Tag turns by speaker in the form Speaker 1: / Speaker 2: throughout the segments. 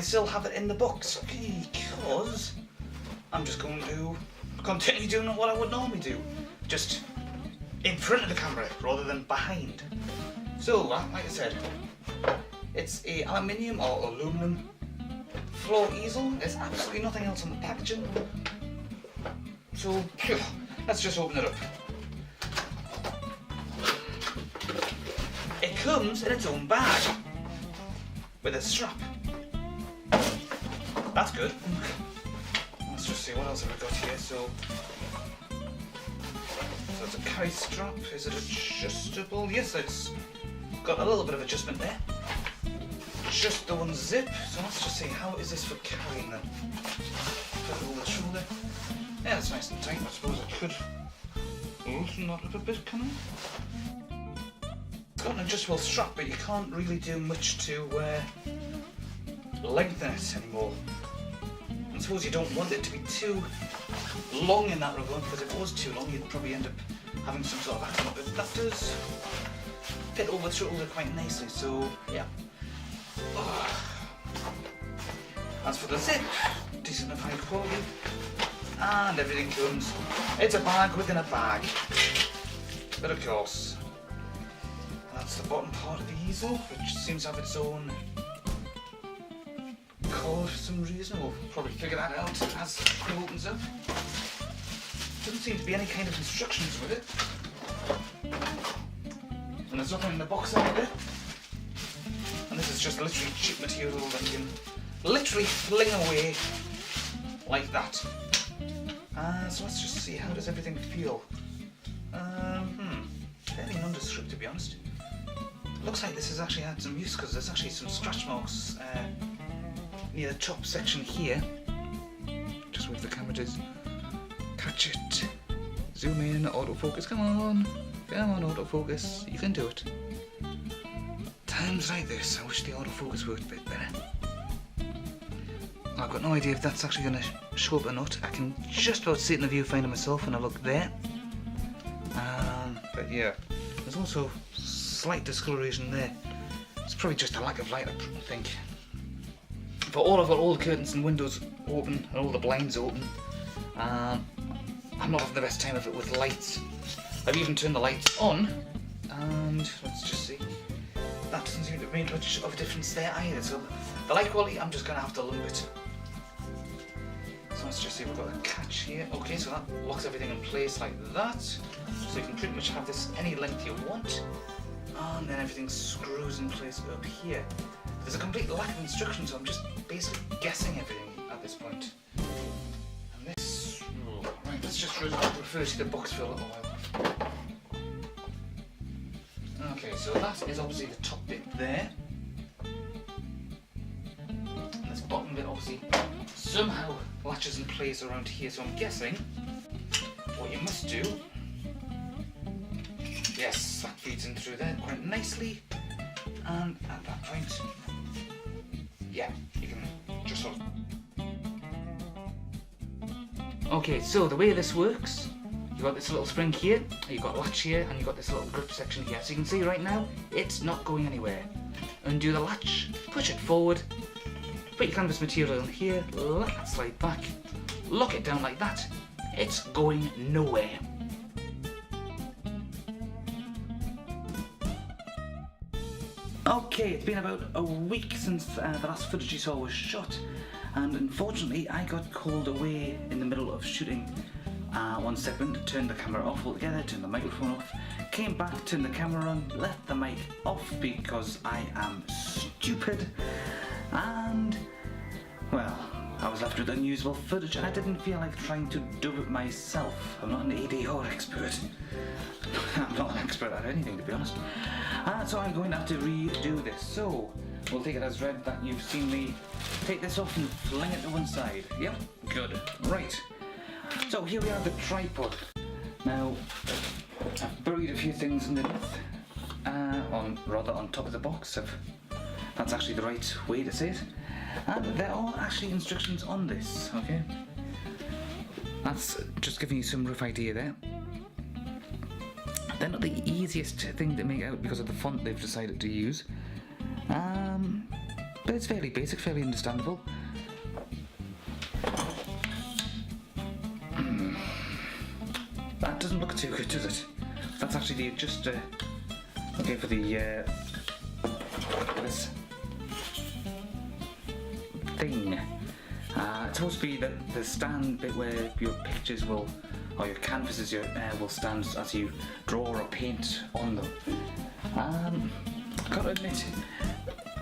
Speaker 1: I still have it in the box because I'm just going to continue doing what I would normally do, just in front of the camera rather than behind. So, like I said, it's a aluminium or aluminum floor easel. There's absolutely nothing else on the packaging. So, let's just open it up. It comes in its own bag with a strap. That's good. Let's just see what else have we got here. So it's a carry strap. Is it adjustable? Yes, it's got a little bit of adjustment there. Just the one zip. So let's just see, how is this for carrying them? Put it over the shoulder. Yeah, it's nice and tight. I suppose I could loosen that up a bit, can I? It's got an adjustable strap, but you can't really do much to lengthen it anymore. I suppose you don't want it to be too long in that regard, because if it was too long, you'd probably end up having some sort of accident. But that does fit over the shoulder quite nicely. So yeah. As for the zip, decent enough high quality, and everything comes. It's a bag within a bag. But of course, that's the bottom part of the easel, which seems to have its own cord for some reason. We'll probably figure that out as it opens up. Doesn't seem to be any kind of instructions with it. And there's nothing in the box either. And this is just literally cheap material that you can literally fling away like that. So let's just see, how does everything feel? Fairly nondescript, to be honest. Looks like this has actually had some use, because there's actually some scratch marks near the top section here. Just wait for the camera to catch it. Zoom in, autofocus, come on, autofocus, you can do it. Times like this, I wish the autofocus worked a bit better. I've got no idea if that's actually going to show up or not. I can just about see it in the viewfinder myself when I look there. But yeah, there's also slight discoloration there. It's probably just a lack of light, I think. But I've got all the curtains and windows open and all the blinds open. I'm not having the best time of it with lights. I've even turned the lights on, and let's just see. That doesn't seem to have made much of a difference there either. So the light quality, I'm just going to have to lump it. So let's just see, we've got a catch here. Okay, so that locks everything in place like that. So you can pretty much have this any length you want. And then everything screws in place up here. There's a complete lack of instructions, so I'm just basically guessing everything at this point. And this... Right, let's just refer to the box for a little while. Okay, so that is obviously the top bit there. And this bottom bit obviously somehow latches in place around here, so I'm guessing what you must do... Yes, that feeds in through there quite nicely. And at that point, yeah, you can just sort of... Okay, so the way this works, you've got this little spring here, you've got a latch here, and you've got this little grip section here. So you can see right now, it's not going anywhere. Undo the latch, push it forward, put your canvas material in here, let that slide back, lock it down like that. It's going nowhere. Okay, it's been about a week since the last footage you saw was shot, and unfortunately I got called away in the middle of shooting one segment, turned the camera off altogether, turned the microphone off, came back, turned the camera on, left the mic off because I am stupid, and well, I was left with unusable footage and I didn't feel like trying to dub it myself. I'm not an ADR expert. I'm not an expert at anything, to be honest. So I'm going to have to redo this. So we'll take it as read that you've seen me take this off and fling it to one side. Yep, good. Right. So here we are, the tripod. Now, I've buried a few things underneath, on top of the box. That's actually the right way to say it. And there are actually instructions on this, okay? That's just giving you some rough idea there. They're not the easiest thing to make out because of the font they've decided to use. but it's fairly basic, fairly understandable. That doesn't look too good, does it? That's actually the adjuster. Okay, for the this thing. It's supposed to be the stand bit where your pictures will, or your canvases will stand as you draw or paint on them. Gotta admit,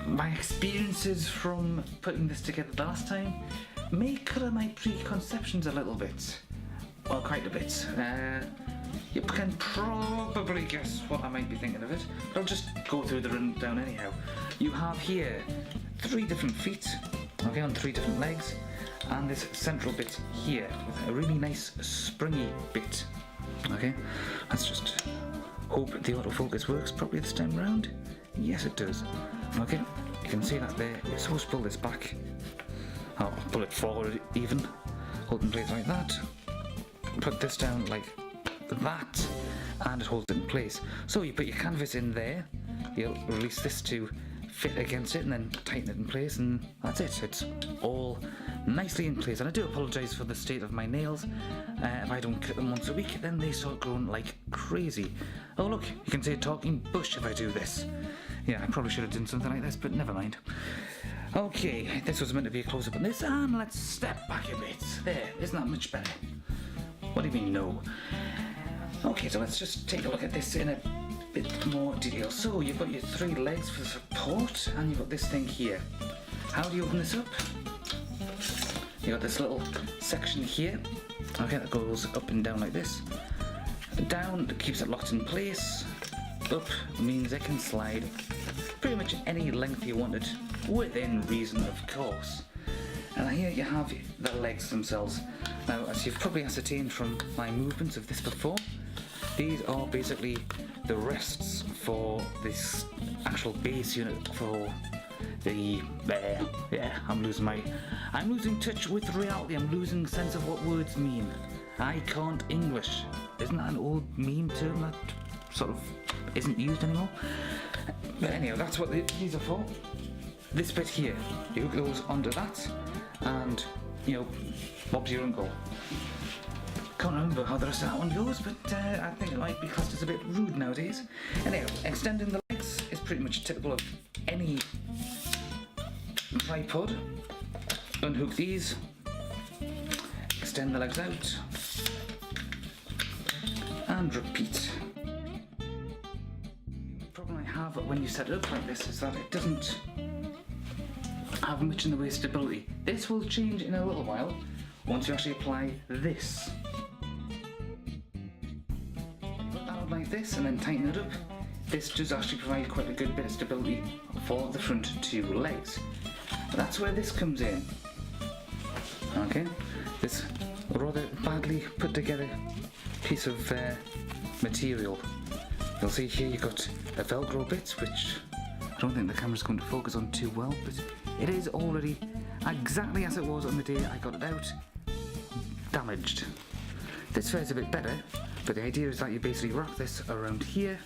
Speaker 1: my experiences from putting this together last time may colour my preconceptions a little bit. Well, quite a bit. You can probably guess what I might be thinking of it, but I'll just go through the rundown anyhow. You have here 3 different feet, okay, on 3 different legs, and this central bit here with a really nice springy bit. Okay, let's just hope the autofocus works properly this time around. Yes, it does. Okay, you can see that there. You're supposed to pull this back. I'll pull it forward even, hold in place like that. Put this down like that, and it holds it in place. So you put your canvas in there, you'll release this to fit against it and then tighten it in place, and that's it. It's all nicely in place. And I do apologise for the state of my nails. If I don't cut them once a week, then they start growing like crazy. Oh look, you can see a talking bush if I do this. Yeah, I probably should have done something like this, but never mind. Okay, this was meant to be a close-up on this, and let's step back a bit. There, isn't that much better? What do you mean no? Okay, so let's just take a look at this in a bit more detail. So you've got your 3 legs for support, and you've got this thing here. How do you open this up? You've got this little section here, okay, that goes up and down like this. Down keeps it locked in place. Up means it can slide pretty much any length you wanted, within reason of course. And here you have the legs themselves. Now, as you've probably ascertained from my movements of this before, these are basically the rests for this actual base unit for the yeah, I'm losing touch with reality. I'm losing sense of what words mean. I can't English. Isn't that an old meme term that sort of isn't used anymore? But anyhow, that's what these are for. This bit here, you hook those onto that, and you know, Bob's your uncle. Can't remember how the rest of that one goes, but I think it might be classed as a bit rude nowadays. Anyhow, extending the legs is pretty much typical of any tripod. Unhook these, extend the legs out, and repeat. The problem I have when you set it up like this is that it doesn't have much in the way of stability. This will change in a little while once you actually apply this. Put that on like this and then tighten it up. This does actually provide quite a good bit of stability for the front 2 legs. That's where this comes in. Okay, this rather badly put together piece of material. You'll see here you've got a Velcro bit, which I don't think the camera's going to focus on too well, but it is already exactly as it was on the day I got it out, damaged. This fares a bit better, but the idea is that you basically wrap this around here.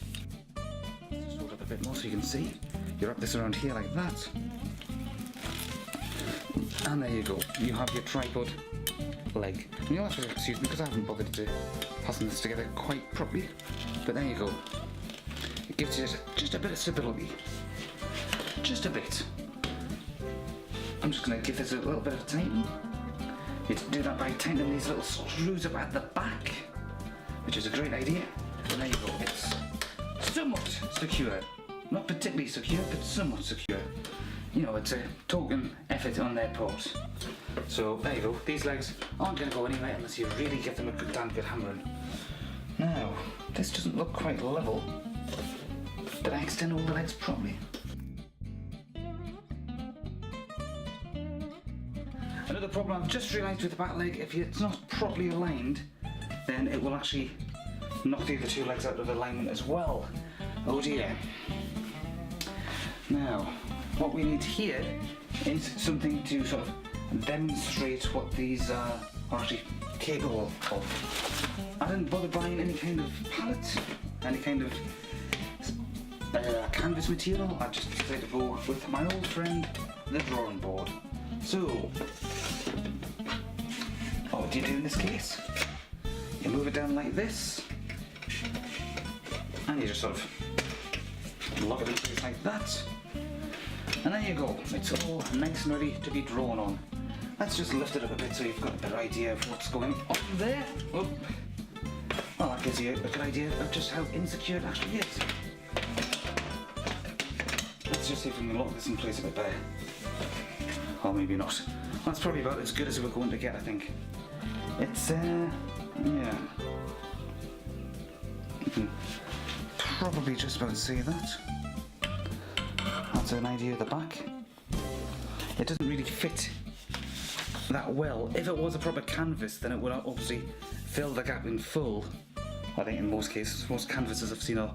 Speaker 1: Just hold up a bit more so you can see. You wrap this around here like that, and there you go. You have your tripod leg. And you'll have to excuse me because I haven't bothered to fasten this together quite properly, but there you go. It gives you just a bit of stability. Just a bit. I'm just going to give this a little bit of tighten. You do that by tightening these little screws up at the back, which is a great idea. And there you go. It's somewhat secure. Not particularly secure, but somewhat secure. You know, it's a token effort on their part. So there you go. These legs aren't going to go anywhere unless you really give them a good damn good hammering. Now, this doesn't look quite level. Did I extend all the legs properly? Another problem I've just realised with the back leg, if it's not properly aligned, then it will actually knock the other 2 legs out of alignment as well. Oh dear. Now, what we need here is something to sort of demonstrate what these are actually capable of. I didn't bother buying any kind of palette, any kind of canvas material. I just decided to go with my old friend, the drawing board. So, what do you do in this case? You move it down like this, and you just sort of lock it in place like that. And there you go, it's all nice and ready to be drawn on. Let's just lift it up a bit so you've got a better idea of what's going on there. Oh. Well, that gives you a good idea of just how insecure it actually is. Let's just see if we can lock this in place a bit better. Or maybe not. That's probably about as good as we're going to get, I think. It's, yeah. You can probably just about see that. That's an idea of the back. It doesn't really fit that well. If it was a proper canvas, then it would obviously fill the gap in full. I think in most cases, most canvases I've seen are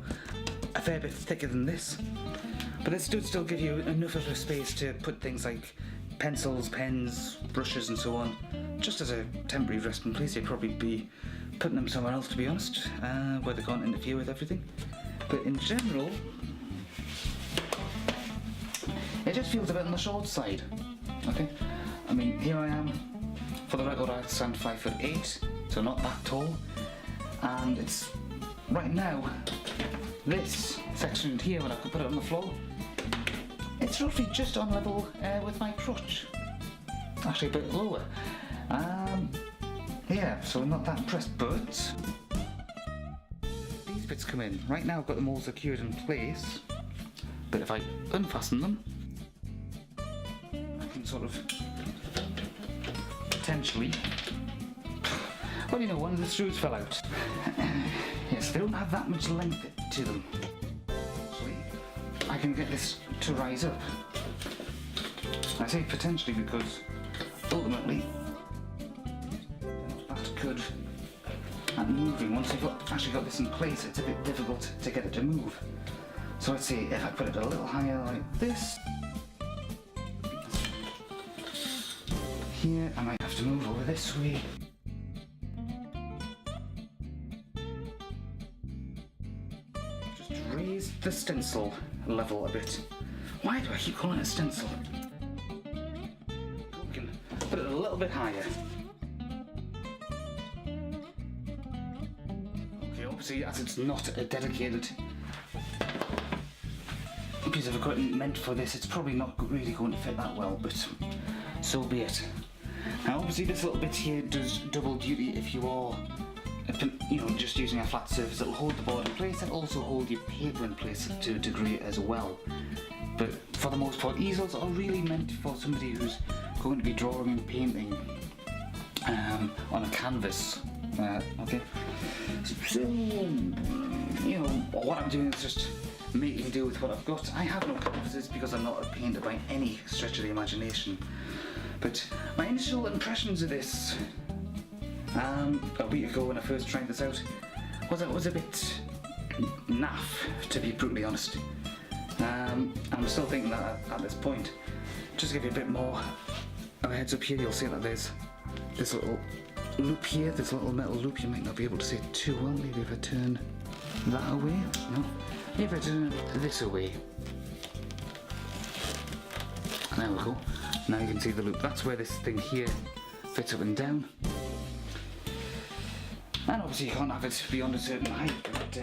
Speaker 1: a fair bit thicker than this. But this does still give you enough of a space to put things like pencils, pens, brushes and so on. Just as a temporary resting place, you'd probably be putting them somewhere else, to be honest, where they can't interfere with everything. But in general, it just feels a bit on the short side. Okay, I mean, here I am. For the record, I stand 5'8", so not that tall. And it's right now, this section here, when I could put it on the floor, it's roughly just on level with my crotch. Actually a bit lower. Yeah, so I'm not that impressed, but these bits come in. Right now I've got them all secured in place, but if I unfasten them, I can sort of potentially, well, you know, one of the screws fell out. Yes, they don't have that much length to them. Actually, I can get this to rise up. I say potentially because ultimately they're not that good at moving. Once you've actually got this in place, it's a bit difficult to get it to move. So let's see if I put it a little higher like this. Here, I might have to move over this way. Just raise the stencil level a bit. Why do I keep calling it a stencil? We can put it a little bit higher. Okay, obviously as it's not a dedicated piece of equipment meant for this, it's probably not really going to fit that well, but so be it. Now obviously this little bit here does double duty if you are, you know, just using a flat surface. It'll hold the board in place, it'll also hold your paper in place to a degree as well. But for the most part, easels are really meant for somebody who's going to be drawing and painting on a canvas. Okay, so you know what I'm doing is just making do with what I've got. I have no canvases because I'm not a painter by any stretch of the imagination. But my initial impressions of this a week ago when I first tried this out was it was a bit naff, to be brutally honest. I'm still thinking that at this point. Just to give you a bit more of a heads up here, you'll see that there's this little loop here, this little metal loop. You might not be able to see it too well. Maybe if I turn that away. No. Maybe if I turn this away. There we go. Now you can see the loop. That's where this thing here fits up and down. And obviously you can't have it beyond a certain height, but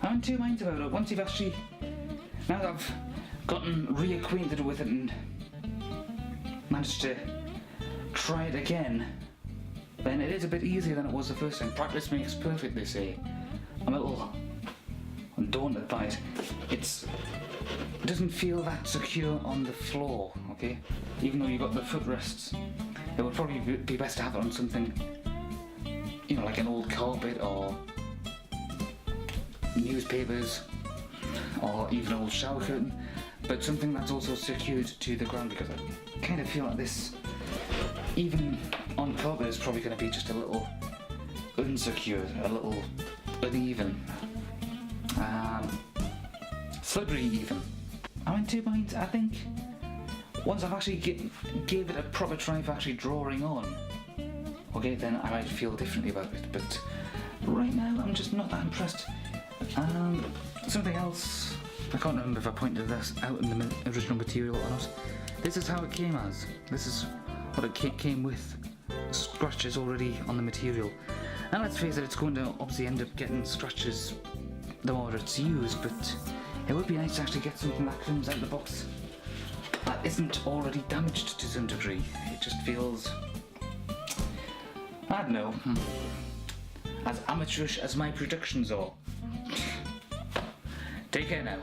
Speaker 1: I'm in two minds about it. Once you've actually, now that I've gotten reacquainted with it and managed to try it again, then it is a bit easier than it was the first time. Practice makes perfect, they say. I'm a little daunted by it. It doesn't feel that secure on the floor, okay? Even though you've got the footrests, it would probably be best to have it on something, you know, like an old carpet or newspapers or even an old shower curtain, but something that's also secured to the ground, because I kind of feel like this, even on carpet, is probably going to be just a little unsecured, a little uneven, slippery even. I'm in two minds. I think once I've actually gave it a proper try for actually drawing on, okay, then I might feel differently about it, but right now I'm just not that impressed. Something else I can't remember if I pointed this out in the original material or not. This is how it came as. This is what it came with. Scratches already on the material. And let's face it, it's going to obviously end up getting scratches the more it's used, but it would be nice to actually get something that comes out of the box that isn't already damaged to some degree. It just feels, I don't know, as amateurish as my productions are. Take care now.